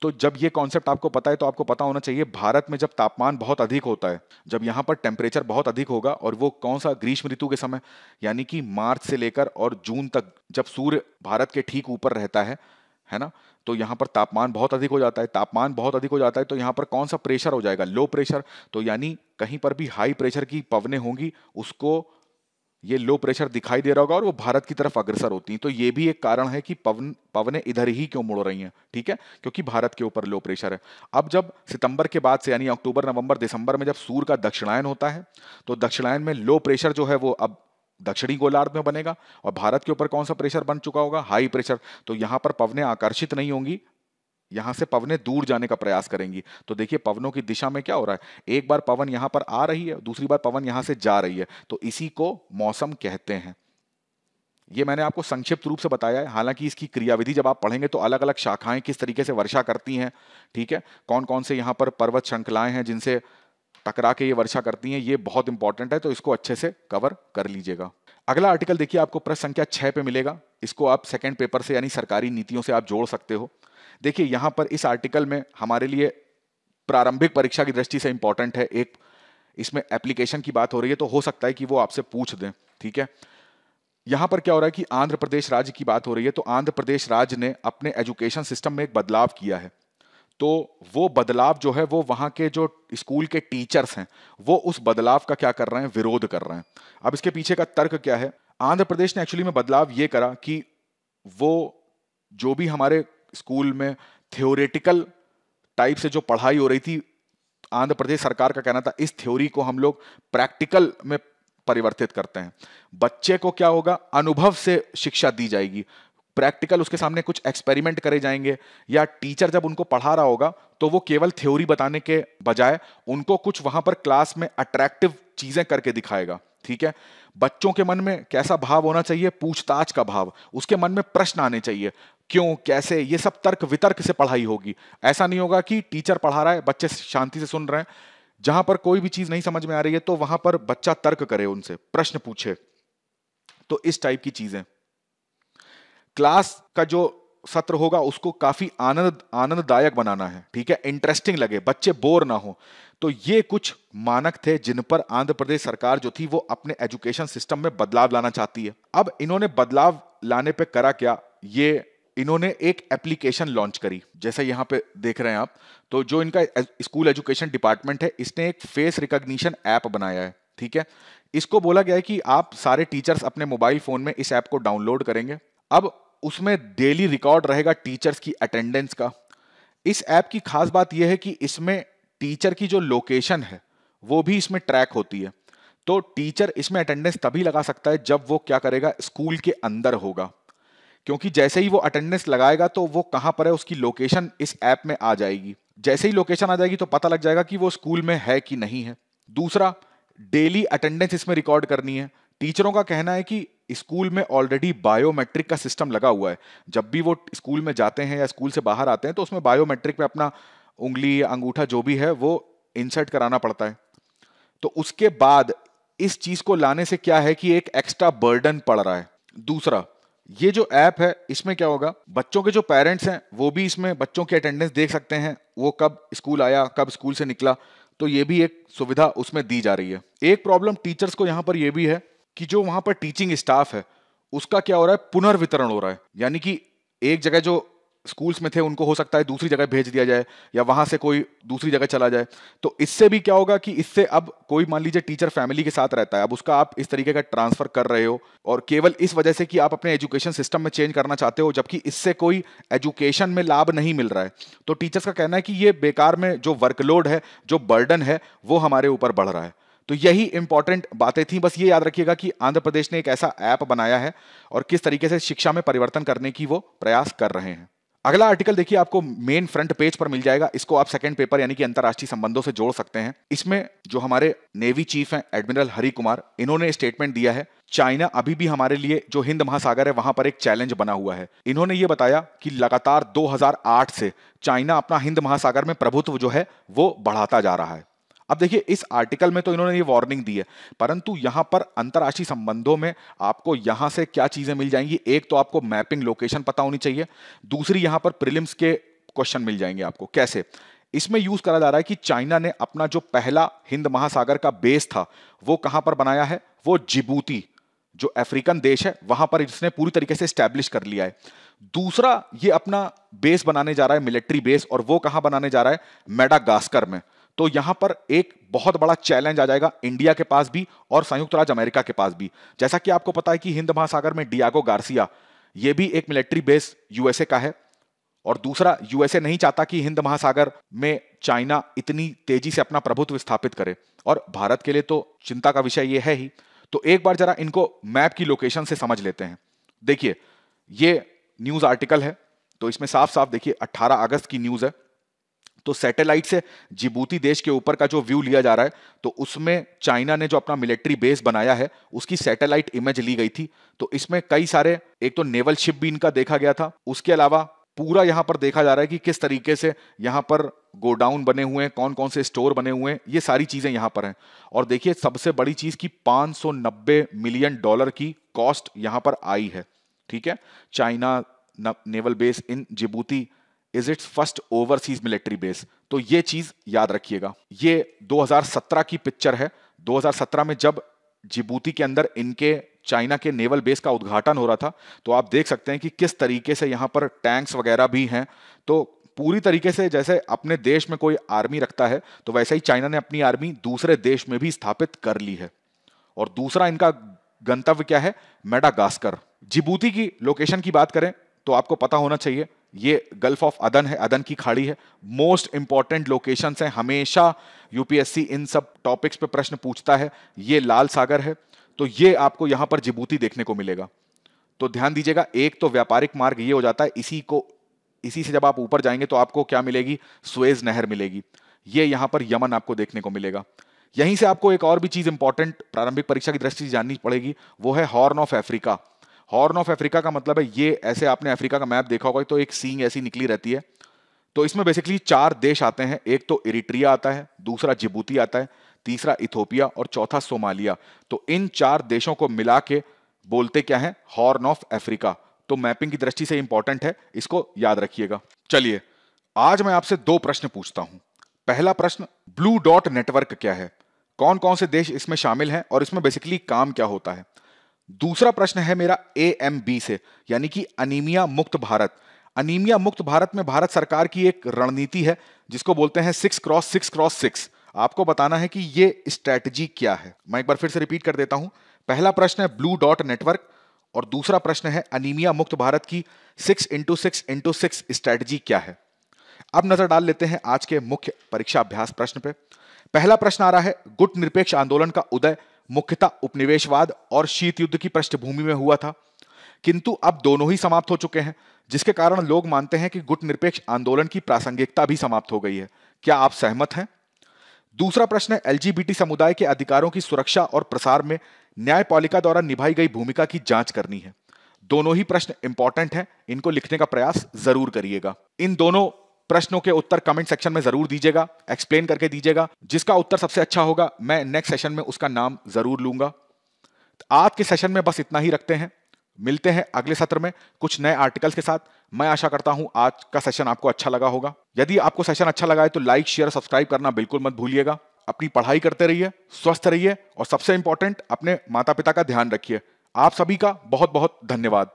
S1: तो जब ये कॉन्सेप्ट आपको पता है तो आपको पता होना चाहिए भारत में जब तापमान बहुत अधिक होता है, जब यहाँ पर टेम्परेचर बहुत अधिक होगा, और वो कौन सा, ग्रीष्म ऋतु के समय, यानी कि मार्च से लेकर और जून तक, जब सूर्य भारत के ठीक ऊपर रहता है ना, तो यहाँ पर तापमान बहुत अधिक हो जाता है। तापमान बहुत अधिक हो जाता है तो यहाँ पर कौन सा प्रेशर हो जाएगा, लो प्रेशर। तो यानी कहीं पर भी हाई प्रेशर की पवनें होंगी उसको ये लो प्रेशर दिखाई दे रहा होगा और वो भारत की तरफ अग्रसर होती हैं। तो ये भी एक कारण है कि पवनें इधर ही क्यों मुड़ रही हैं, ठीक है, क्योंकि भारत के ऊपर लो प्रेशर है। अब जब सितंबर के बाद से यानी अक्टूबर, नवंबर, दिसंबर में जब सूर्य का दक्षिणायन होता है तो दक्षिणायन में लो प्रेशर जो है वो अब दक्षिणी गोलार्ध में बनेगा और भारत के ऊपर कौन सा प्रेशर बन चुका होगा, हाई प्रेशर। तो यहां पर पवनें आकर्षित नहीं होंगी, यहां से पवनें दूर जाने का प्रयास करेंगी। तो देखिए पवनों की दिशा में क्या हो रहा है, एक बार पवन यहां पर आ रही है, दूसरी बार पवन यहां से जा रही है। तो इसी को मौसम कहते हैं। ये मैंने आपको संक्षिप्त रूप से बताया है, हालांकि इसकी क्रियाविधि जब आप पढ़ेंगे तो अलग अलग शाखाएं किस तरीके से वर्षा करती हैं, ठीक है, कौन कौन से यहाँ पर पर्वत श्रृंखलाएं हैं जिनसे टकरा के ये वर्षा करती हैं, ये बहुत इंपॉर्टेंट है, तो इसको अच्छे से कवर कर लीजिएगा। अगला आर्टिकल देखिए, आपको प्रश्न संख्या 6 पे मिलेगा। इसको आप सेकंड पेपर से यानी सरकारी नीतियों से आप जोड़ सकते हो। देखिए यहां पर इस आर्टिकल में हमारे लिए प्रारंभिक परीक्षा की दृष्टि से इंपॉर्टेंट है, एक इसमें एप्लीकेशन की बात हो रही है तो हो सकता है कि वो आपसे पूछ दें, ठीक है। यहां पर क्या हो रहा है कि आंध्र प्रदेश राज्य की बात हो रही है, तो आंध्र प्रदेश राज्य ने अपने एजुकेशन सिस्टम में एक बदलाव किया है। तो वो बदलाव जो है वो वहां के जो स्कूल के टीचर्स हैं वो उस बदलाव का क्या कर रहे हैं, विरोध कर रहे हैं। अब इसके पीछे का तर्क क्या है, आंध्र प्रदेश ने एक्चुअली में बदलाव ये करा कि वो जो भी हमारे स्कूल में थ्योरेटिकल टाइप से जो पढ़ाई हो रही थी, आंध्र प्रदेश सरकार का कहना था इस थ्योरी को हम लोग प्रैक्टिकल में परिवर्तित करते हैं। बच्चे को क्या होगा, अनुभव से शिक्षा दी जाएगी, प्रैक्टिकल उसके सामने कुछ एक्सपेरिमेंट करे जाएंगे, या टीचर जब उनको पढ़ा रहा होगा तो वो केवल थ्योरी बताने के बजाय उनको कुछ वहां पर क्लास में अट्रैक्टिव चीजें करके दिखाएगा, ठीक है। बच्चों के मन में कैसा भाव होना चाहिए, पूछताछ का भाव, उसके मन में प्रश्न आने चाहिए, क्यों, कैसे, ये सब तर्क वितर्क से पढ़ाई होगी। ऐसा नहीं होगा कि टीचर पढ़ा रहा है, बच्चे शांति से सुन रहे हैं, जहां पर कोई भी चीज नहीं समझ में आ रही है तो वहां पर बच्चा तर्क करे, उनसे प्रश्न पूछे। तो इस टाइप की चीजें, क्लास का जो सत्र होगा उसको काफी आनंददायक बनाना है, ठीक है, इंटरेस्टिंग लगे, बच्चे बोर ना हो। तो ये कुछ मानक थे जिन पर आंध्र प्रदेश सरकार जो थी वो अपने एजुकेशन सिस्टम में बदलाव लाना चाहती है। अब इन्होंने बदलाव लाने पे करा क्या, ये इन्होंने एक एप्लीकेशन लॉन्च करी, जैसे यहां पे देख रहे हैं आप। तो जो इनका स्कूल एजुकेशन डिपार्टमेंट है इसने एक फेस रिकॉग्निशन ऐप बनाया है, ठीक है। इसको बोला गया है कि आप सारे टीचर्स अपने मोबाइल फोन में इस ऐप को डाउनलोड करेंगे। अब उसमें डेली रिकॉर्ड रहेगा टीचर्स की अटेंडेंस का। इस ऐप की खास बात यह है कि इसमें टीचर की जो लोकेशन है वो भी इसमें ट्रैक होती है। तो टीचर इसमें अटेंडेंस तभी लगा सकता है जब वो क्या करेगा, स्कूल के अंदर होगा, क्योंकि जैसे ही वो अटेंडेंस लगाएगा तो वो कहां पर है उसकी लोकेशन इस ऐप में आ जाएगी। जैसे ही लोकेशन आ जाएगी तो पता लग जाएगा कि वो स्कूल में है कि नहीं है। दूसरा, डेली अटेंडेंस इसमें रिकॉर्ड करनी है। टीचरों का कहना है कि स्कूल में ऑलरेडी बायोमेट्रिक का सिस्टम लगा हुआ है। जब भी वो स्कूल में जाते हैं या स्कूल से बाहर आते हैं तो उसमें बायोमेट्रिक में अपना उंगली, अंगूठा जो भी है वो इंसर्ट कराना पड़ता है। तो उसके बाद इस चीज को लाने से क्या है कि एक एक्स्ट्रा बर्डन पड़ रहा है। दूसरा, ये जो ऐप है इसमें क्या होगा, बच्चों के जो पेरेंट्स हैं वो भी इसमें बच्चों की अटेंडेंस देख सकते हैं, वो कब स्कूल आया, कब स्कूल से निकला। तो ये भी एक सुविधा उसमें दी जा रही है। एक प्रॉब्लम टीचर्स को यहां पर यह भी है कि जो वहां पर टीचिंग स्टाफ है उसका क्या हो रहा है, पुनर्वितरण हो रहा है। यानी कि एक जगह जो स्कूल्स में थे उनको हो सकता है दूसरी जगह भेज दिया जाए, या वहां से कोई दूसरी जगह चला जाए। तो इससे भी क्या होगा कि इससे अब कोई मान लीजिए टीचर फैमिली के साथ रहता है, अब उसका आप इस तरीके का ट्रांसफर कर रहे हो, और केवल इस वजह से कि आप अपने एजुकेशन सिस्टम में चेंज करना चाहते हो, जबकि इससे कोई एजुकेशन में लाभ नहीं मिल रहा है। तो टीचर्स का कहना है कि ये बेकार में जो वर्कलोड है, जो बर्डन है, वो हमारे ऊपर बढ़ रहा है। तो यही इंपॉर्टेंट बातें थी। बस ये याद रखिएगा कि आंध्र प्रदेश ने एक ऐसा ऐप बनाया है और किस तरीके से शिक्षा में परिवर्तन करने की वो प्रयास कर रहे हैं। अगला आर्टिकल देखिए, आपको मेन फ्रंट पेज पर मिल जाएगा। इसको आप सेकंड पेपर यानी कि अंतरराष्ट्रीय संबंधों से जोड़ सकते हैं। इसमें जो हमारे नेवी चीफ हैं एडमिरल हरि कुमार, इन्होंने स्टेटमेंट दिया है, चाइना अभी भी हमारे लिए जो हिंद महासागर है वहां पर एक चैलेंज बना हुआ है। इन्होंने ये बताया कि लगातार 2008 से चाइना अपना हिंद महासागर में प्रभुत्व जो है वो बढ़ाता जा रहा है। अब देखिए, इस आर्टिकल में तो इन्होंने ये वार्निंग दी है, परंतु यहां पर अंतरराष्ट्रीय संबंधों में आपको यहां से क्या चीजें मिल जाएंगी। एक तो आपको मैपिंग लोकेशन पता होनी चाहिए, दूसरी यहां पर प्रीलिम्स के क्वेश्चन मिल जाएंगे आपको। कैसे? इसमें यूज करा जा रहा है कि चाइना ने अपना जो पहला हिंद महासागर का बेस था वो कहां पर बनाया है, वो जिबूती जो अफ्रीकन देश है वहां पर इसने पूरी तरीके से स्टैब्लिश कर लिया है। दूसरा ये अपना बेस बनाने जा रहा है, मिलिट्री बेस, और वो कहां बनाने जा रहा है, मेडागास्कर में। तो यहां पर एक बहुत बड़ा चैलेंज आ जाएगा इंडिया के पास भी और संयुक्त राज्य अमेरिका के पास भी। जैसा कि आपको पता है कि हिंद महासागर में डियागो गार्सिया, ये भी एक मिलिट्री बेस यूएसए का है, और दूसरा यूएसए नहीं चाहता कि हिंद महासागर में चाइना इतनी तेजी से अपना प्रभुत्व स्थापित करे, और भारत के लिए तो चिंता का विषय ये है ही। तो एक बार जरा इनको मैप की लोकेशन से समझ लेते हैं। देखिए, ये न्यूज आर्टिकल है, तो इसमें साफ साफ देखिए 18 अगस्त की न्यूज है। तो सैटेलाइट से जिबूती देश के ऊपर का जो व्यू लिया जा रहा है, तो उसमें चाइना ने जो अपना मिलिट्री बेस बनाया है उसकी सैटेलाइट इमेज ली गई थी। तो इसमें कई सारे, एक तो नेवल शिप भी इनका देखा गया था, उसके अलावा पूरा यहां पर देखा जा रहा है कि किस तरीके से यहां पर गोडाउन बने हुए हैं, कौन कौन से स्टोर बने हुए हैं, ये सारी चीजें यहां पर हैं। और देखिए, सबसे बड़ी चीज की $590 मिलियन की कॉस्ट यहां पर आई है। ठीक है, China naval base in Djibouti is it's first overseas military base. तो ये चीज याद रखिएगा। ये 2017 की पिक्चर है। 2017 में जब जिबूती के अंदर इनके चाइना के नेवल बेस का उद्घाटन हो रहा था, तो आप देख सकते हैं कि किस तरीके से यहां पर टैंक्स वगैरह भी हैं। तो पूरी तरीके से जैसे अपने देश में कोई आर्मी रखता है, तो वैसे ही चाइना ने अपनी आर्मी दूसरे देश में भी स्थापित कर ली है। और दूसरा इनका गंतव्य क्या है, मेडागास्कर। जिबूती की लोकेशन की बात करें तो आपको पता होना चाहिए, ये गल्फ ऑफ अदन है, अदन की खाड़ी है। मोस्ट इंपॉर्टेंट लोकेशन है, हमेशा यूपीएससी इन सब टॉपिक्स पे प्रश्न पूछता है। ये लाल सागर है, तो ये आपको यहां पर जिबूती देखने को मिलेगा। तो ध्यान दीजिएगा, एक तो व्यापारिक मार्ग ये हो जाता है, इसी से जब आप ऊपर जाएंगे तो आपको क्या मिलेगी, सुएज नहर मिलेगी। ये यहां पर यमन आपको देखने को मिलेगा। यहीं से आपको एक और भी चीज इंपॉर्टेंट प्रारंभिक परीक्षा की दृष्टि से जाननी पड़ेगी, वो है horn of Africa. Horn of Africa का मतलब है, ये ऐसे आपने अफ्रीका का मैप देखा होगा तो एक सींग ऐसी निकली रहती है। तो इसमें बेसिकली 4 देश आते हैं। एक तो इरिट्रिया आता है, दूसरा जिबूती आता है, तीसरा इथोपिया और चौथा सोमालिया। तो इन 4 देशों को मिला के बोलते क्या है, हॉर्न ऑफ अफ्रीका। तो मैपिंग की दृष्टि से इंपॉर्टेंट है, इसको याद रखिएगा। चलिए, आज मैं आपसे 2 प्रश्न पूछता हूं। पहला प्रश्न, ब्लू डॉट नेटवर्क क्या है, कौन कौन से देश इसमें शामिल हैं और इसमें बेसिकली काम क्या होता है। दूसरा प्रश्न है मेरा AMB से, यानी कि अनीमिया मुक्त भारत। अनीमिया मुक्त भारत में भारत सरकार की एक रणनीति है जिसको बोलते हैं 6x6x6। आपको बताना है कि ये स्ट्रैटेजी क्या है। मैं एक बार फिर से रिपीट कर देता हूं। पहला प्रश्न है ब्लू डॉट नेटवर्क, और दूसरा प्रश्न है अनीमिया मुक्त भारत की 6x6x6 स्ट्रैटेजी क्या है। अब नजर डाल लेते हैं आज के मुख्य परीक्षा अभ्यास प्रश्न पे। पहला प्रश्न आ रहा है, गुट निरपेक्ष आंदोलन का उदय मुख्यतः उपनिवेशवाद और शीत युद्ध की पृष्ठभूमि में हुआ था, किंतु अब दोनों ही समाप्त हो चुके हैं, जिसके कारण लोग मानते हैं कि गुट निरपेक्ष आंदोलन की प्रासंगिकता भी समाप्त हो गई है। क्या आप सहमत हैं? दूसरा प्रश्न है, LGBT समुदाय के अधिकारों की सुरक्षा और प्रसार में न्यायपालिका द्वारा निभाई गई भूमिका की जांच करनी है। दोनों ही प्रश्न इंपॉर्टेंट हैं, इनको लिखने का प्रयास जरूर करिएगा। इन दोनों प्रश्नों के उत्तर कमेंट सेक्शन में जरूर दीजिएगा, एक्सप्लेन करके दीजिएगा। जिसका उत्तर सबसे अच्छा होगा मैं नेक्स्ट सेशन में उसका नाम जरूर लूंगा। आज के सेशन में बस इतना ही रखते हैं, मिलते हैं अगले सत्र में कुछ नए आर्टिकल्स के साथ। मैं आशा करता हूं आज का सेशन आपको अच्छा लगा होगा। यदि आपको सेशन अच्छा लगा है तो लाइक शेयर सब्सक्राइब करना बिल्कुल मत भूलिएगा। अपनी पढ़ाई करते रहिए, स्वस्थ रहिए, और सबसे इंपॉर्टेंट अपने माता पिता का ध्यान रखिए। आप सभी का बहुत बहुत धन्यवाद।